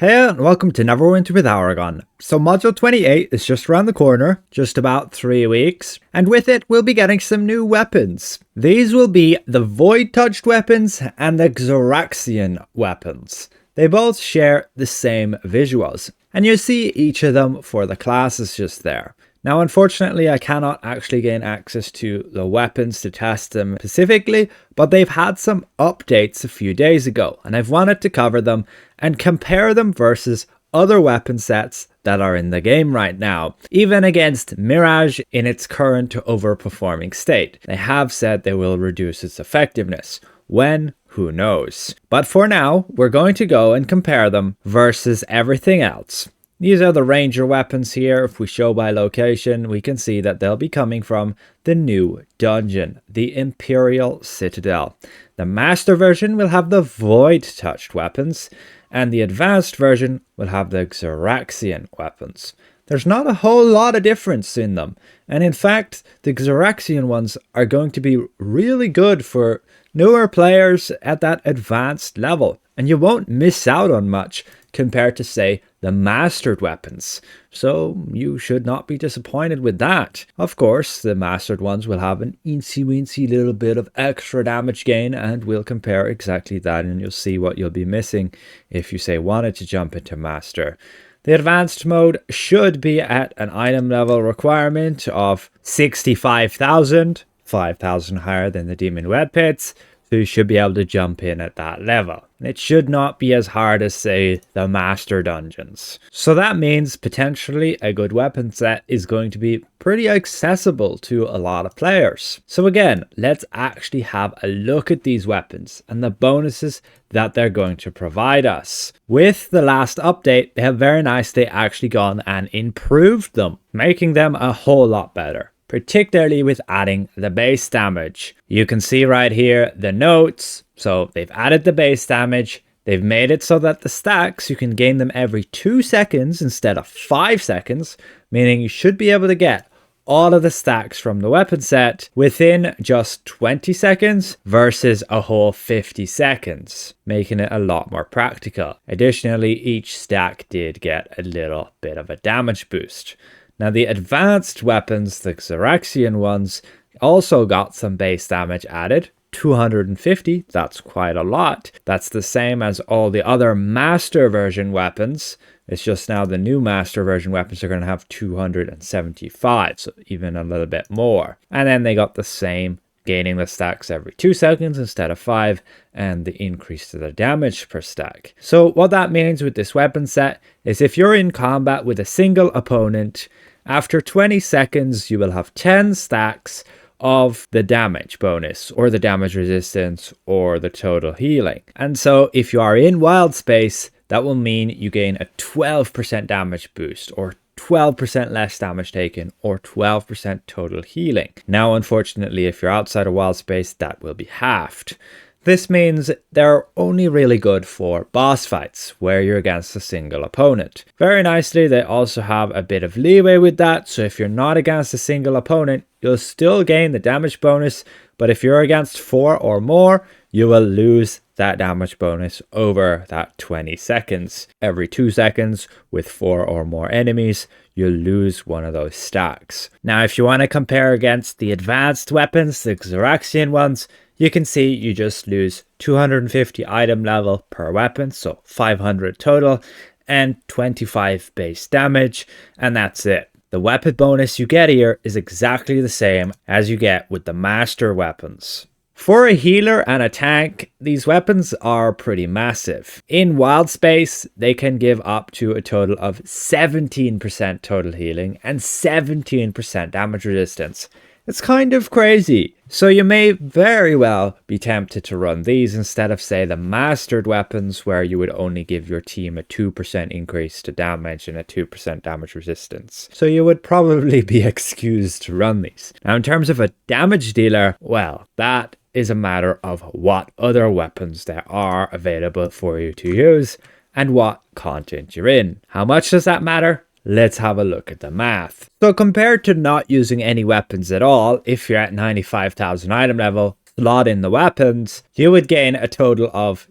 Hey and welcome to Neverwinter with Aragon. So module 28 is just around the corner, just about 3 weeks, and with it we'll be getting some new weapons. These will be the Void-Touched weapons and the Xeraxian weapons. They both share the same visuals, and you'll see each of them for the classes just there. Now unfortunately I cannot actually gain access to the weapons to test them specifically, but they've had some updates a few days ago and I've wanted to cover them and compare them versus other weapon sets that are in the game right now, even against Mirage in its current overperforming state. They have said they will reduce its effectiveness. When? Who knows? But for now, we're going to go and compare them versus everything else. These are the ranger weapons here. If we show by location, we can see that they'll be coming from the new dungeon, the Imperial Citadel. The master version will have the Void-Touched weapons, and the advanced version will have the Xeraxian weapons. There's not a whole lot of difference in them, and in fact, the Xeraxian ones are going to be really good for newer players at that advanced level, and you won't miss out on much compared to, say, the mastered weapons. So you should not be disappointed with that. Of course, the mastered ones will have an eensy-weensy little bit of extra damage gain, and we'll compare exactly that, and you'll see what you'll be missing if you, say, wanted to jump into master. The advanced mode should be at an item level requirement of 65,000, 5,000 higher than the Demon Web Pits, so you should be able to jump in at that level. It should not be as hard as, say, the master dungeons. So that means potentially a good weapon set is going to be pretty accessible to a lot of players. So again, let's actually have a look at these weapons and the bonuses that they're going to provide us. With the last update, they have very nicely actually gone and improved them, making them a whole lot better, particularly with adding the base damage. You can see right here the notes. So they've added the base damage. They've made it so that the stacks, you can gain them every 2 seconds instead of 5 seconds, meaning you should be able to get all of the stacks from the weapon set within just 20 seconds versus a whole 50 seconds, making it a lot more practical. Additionally, each stack did get a little bit of a damage boost. Now the advanced weapons, the Xeraxian ones, also got some base damage added. 250, that's quite a lot. That's the same as all the other master version weapons. It's just now the new master version weapons are going to have 275, so even a little bit more. And then they got the same, gaining the stacks every 2 seconds instead of 5, and the increase to the damage per stack. So what that means with this weapon set is if you're in combat with a single opponent, after 20 seconds you will have 10 stacks of the damage bonus or the damage resistance or the total healing. And so if you are in wild space, that will mean you gain a 12% damage boost or 12% less damage taken or 12% total healing. Now unfortunately, if you're outside of wild space, that will be halved. This means they're only really good for boss fights where you're against a single opponent. Very nicely, they also have a bit of leeway with that, so if you're not against a single opponent, you'll still gain the damage bonus, but if you're against 4 or more, you will lose that damage bonus over that 20 seconds. Every 2 seconds with 4 or more enemies, you'll lose one of those stacks. Now, if you want to compare against the advanced weapons, the Xeraxian ones, you can see you just lose 250 item level per weapon, so 500 total, and 25 base damage, and that's it. The weapon bonus you get here is exactly the same as you get with the master weapons. For a healer and a tank, these weapons are pretty massive. In wild space, they can give up to a total of 17% total healing and 17% damage resistance. It's kind of crazy. So you may very well be tempted to run these instead of, say, the mastered weapons where you would only give your team a 2% increase to damage and a 2% damage resistance. So you would probably be excused to run these. Now in terms of a damage dealer, well, that is a matter of what other weapons there are available for you to use and what content you're in. How much does that matter? Let's have a look at the math. So compared to not using any weapons at all, if you're at 95,000 item level, slot in the weapons, you would gain a total of,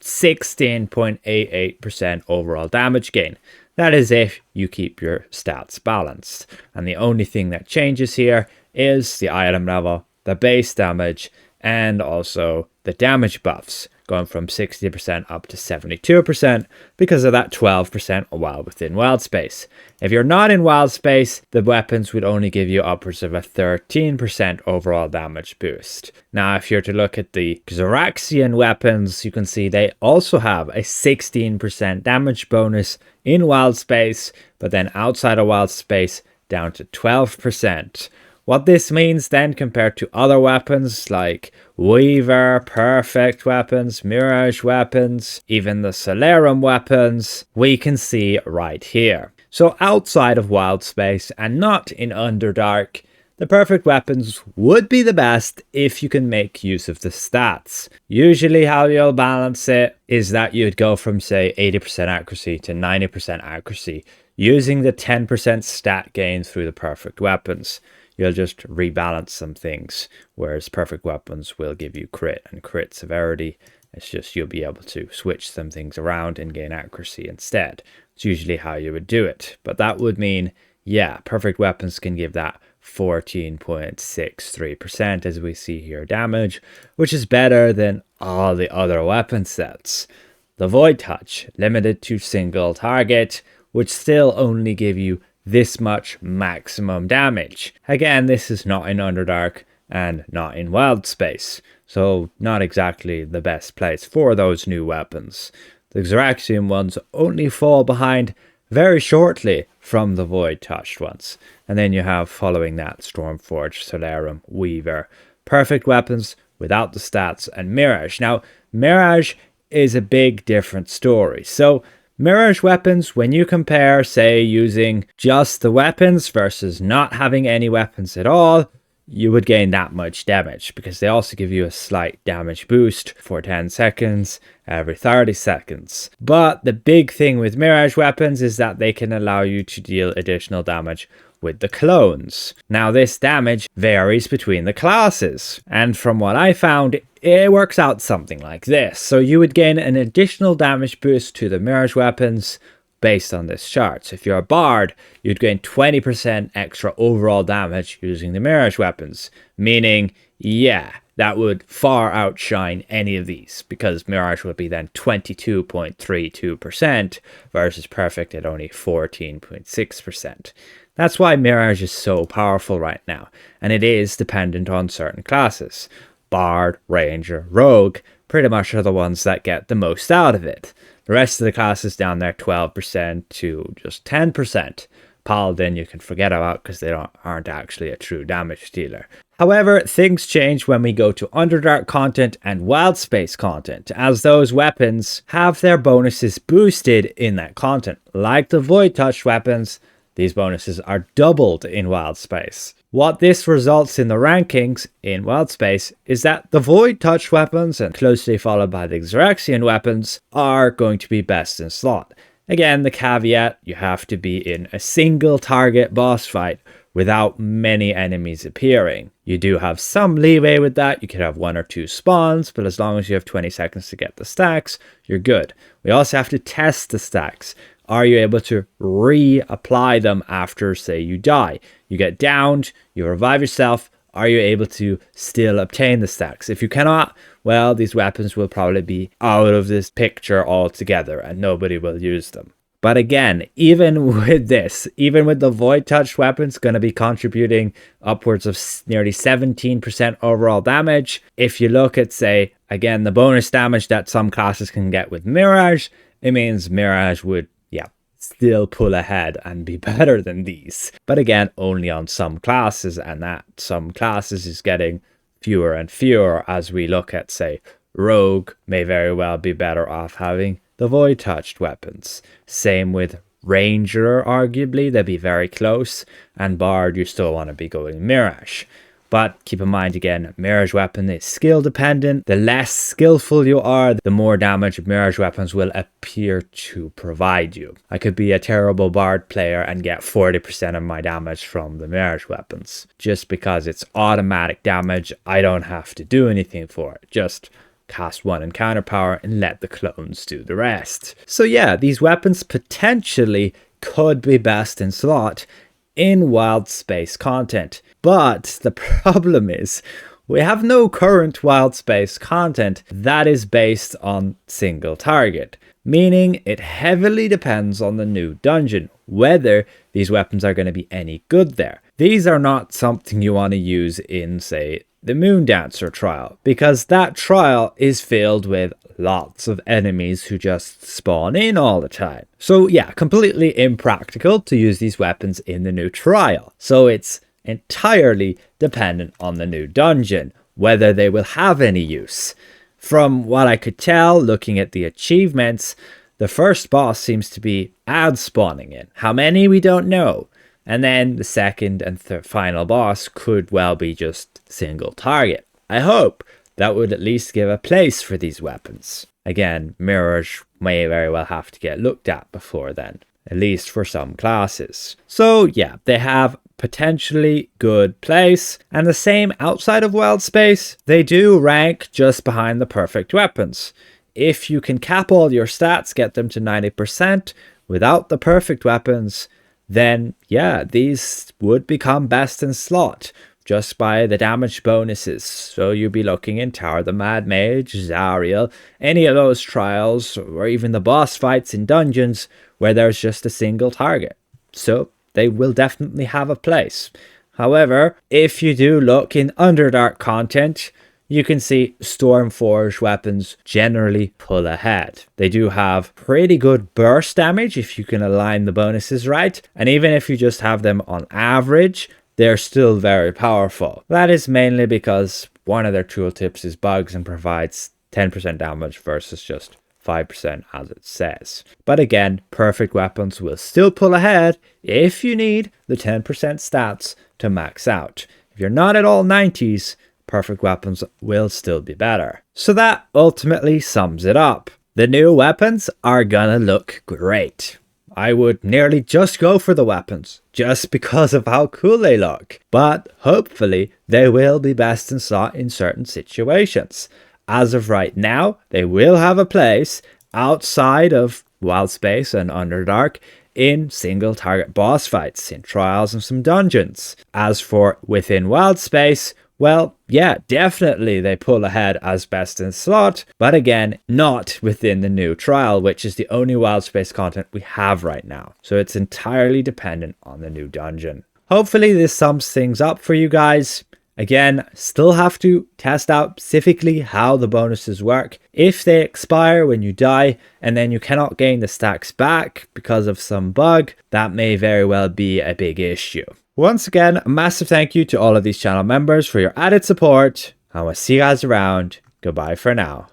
16.88% overall damage gain. That is if you keep your stats balanced. And the only thing that changes here is the item level, the base damage, and also the damage buffs, going from 60% up to 72% because of that 12% while within wild space. If you're not in wild space, the weapons would only give you upwards of a 13% overall damage boost. Now, if you're to look at the Xeraxian weapons, you can see they also have a 16% damage bonus in wild space, but then outside of wild space down to 12%. What this means then compared to other weapons like Weaver, Perfect weapons, Mirage weapons, even the Solarum weapons, we can see right here. So outside of wild space and not in Underdark, the perfect weapons would be the best if you can make use of the stats. Usually how you'll balance it is that you'd go from say 80% accuracy to 90% accuracy using the 10% stat gain through the perfect weapons. You'll just rebalance some things, whereas perfect weapons will give you crit and crit severity. It's just you'll be able to switch some things around and gain accuracy instead. It's usually how you would do it. But that would mean, yeah, perfect weapons can give that 14.63% as we see here damage, which is better than all the other weapon sets. The Void Touch, limited to single target, would still only give you this much maximum damage. Again, this is not in Underdark and not in Wild Space, so not exactly the best place for those new weapons. The Xeraxian ones only fall behind very shortly from the Void Touched ones. And then you have, following that, Stormforge, Solarum, Weaver, perfect weapons without the stats, and Mirage. Now, Mirage is a big different story. So Mirage weapons, when you compare, say, using just the weapons versus not having any weapons at all, you would gain that much damage because they also give you a slight damage boost for 10 seconds every 30 seconds. But the big thing with Mirage weapons is that they can allow you to deal additional damage with the clones. Now, this damage varies between the classes, and from what I found, it works out something like this. So you would gain an additional damage boost to the Mirage weapons based on this chart. So if you're a Bard, you'd gain 20% extra overall damage using the Mirage weapons, meaning, yeah, that would far outshine any of these because Mirage would be then 22.32% versus Perfect at only 14.6%. That's why Mirage is so powerful right now, and it is dependent on certain classes. Bard, Ranger, Rogue pretty much are the ones that get the most out of it. The rest of the classes down there 12% to just 10%. Paladin you can forget about because they aren't actually a true damage dealer. However, things change when we go to Underdark content and Wild Space content, as those weapons have their bonuses boosted in that content. Like the Void Touch weapons, these bonuses are doubled in Wild Space. What this results in the rankings in Wild Space is that the Void Touch weapons, and closely followed by the Xeraxian weapons, are going to be best in slot. Again, the caveat, you have to be in a single target boss fight without many enemies appearing. You do have some leeway with that. You could have 1 or 2 spawns, but as long as you have 20 seconds to get the stacks, you're good. We also have to test the stacks. Are you able to reapply them after, say, you die? You get downed, you revive yourself. Are you able to still obtain the stacks? If you cannot, well, these weapons will probably be out of this picture altogether and nobody will use them. But again, even with this, even with the Void Touch weapons going to be contributing upwards of nearly 17% overall damage, if you look at, say, again, the bonus damage that some classes can get with Mirage, it means Mirage would still pull ahead and be better than these. But again, only on some classes, and that some classes is getting fewer and fewer as we look at, say, Rogue may very well be better off having the Void Touched weapons. Same with Ranger, arguably, they'd be very close, and Bard, you still want to be going Mirage. But keep in mind again, Mirage weapon is skill dependent. The less skillful you are, the more damage Mirage weapons will appear to provide you. I could be a terrible Bard player and get 40% of my damage from the Mirage weapons. Just because it's automatic damage, I don't have to do anything for it. Just cast 1 encounter power and let the clones do the rest. So yeah, these weapons potentially could be best in slot in wild space content. But the problem is, we have no current wild space content that is based on single target, meaning it heavily depends on the new dungeon, whether these weapons are going to be any good there. These are not something you want to use in, say, the Moondancer trial, because that trial is filled with lots of enemies who just spawn in all the time. So yeah, completely impractical to use these weapons in the new trial. So it's entirely dependent on the new dungeon, whether they will have any use. From what I could tell, looking at the achievements, the first boss seems to be ad spawning in. How many, we don't know. And then the second and final boss could well be just single target. I hope that would at least give a place for these weapons. Again, mirrors may very well have to get looked at before then, at least for some classes. So yeah, they have potentially good place, and the same outside of wild space. They do rank just behind the perfect weapons. If you can cap all your stats, get them to 90% without the perfect weapons, then yeah, these would become best in slot just by the damage bonuses. So you'd be looking in Tower of the Mad Mage, Zariel, any of those trials, or even the boss fights in dungeons where there's just a single target. So they will definitely have a place. However, if you do look in Underdark content, you can see Stormforged weapons generally pull ahead. They do have pretty good burst damage if you can align the bonuses right, and even if you just have them on average, they're still very powerful. That is mainly because one of their tooltips is bugs and provides 10% damage versus just 5% as it says. But again, perfect weapons will still pull ahead if you need the 10% stats to max out. If you're not at all 90s, perfect weapons will still be better. So that ultimately sums it up. The new weapons are gonna look great. I would nearly just go for the weapons, just because of how cool they look. But hopefully they will be best in slot in certain situations. As of right now, they will have a place outside of Wild Space and Underdark in single target boss fights, in trials and some dungeons. As for within Wild Space, well, yeah, definitely they pull ahead as best in slot, but again, not within the new trial, which is the only Wild Space content we have right now. So it's entirely dependent on the new dungeon. Hopefully this sums things up for you guys. Again, still have to test out specifically how the bonuses work. If they expire when you die and then you cannot gain the stacks back because of some bug, that may very well be a big issue. Once again, a massive thank you to all of these channel members for your added support. I will see you guys around. Goodbye for now.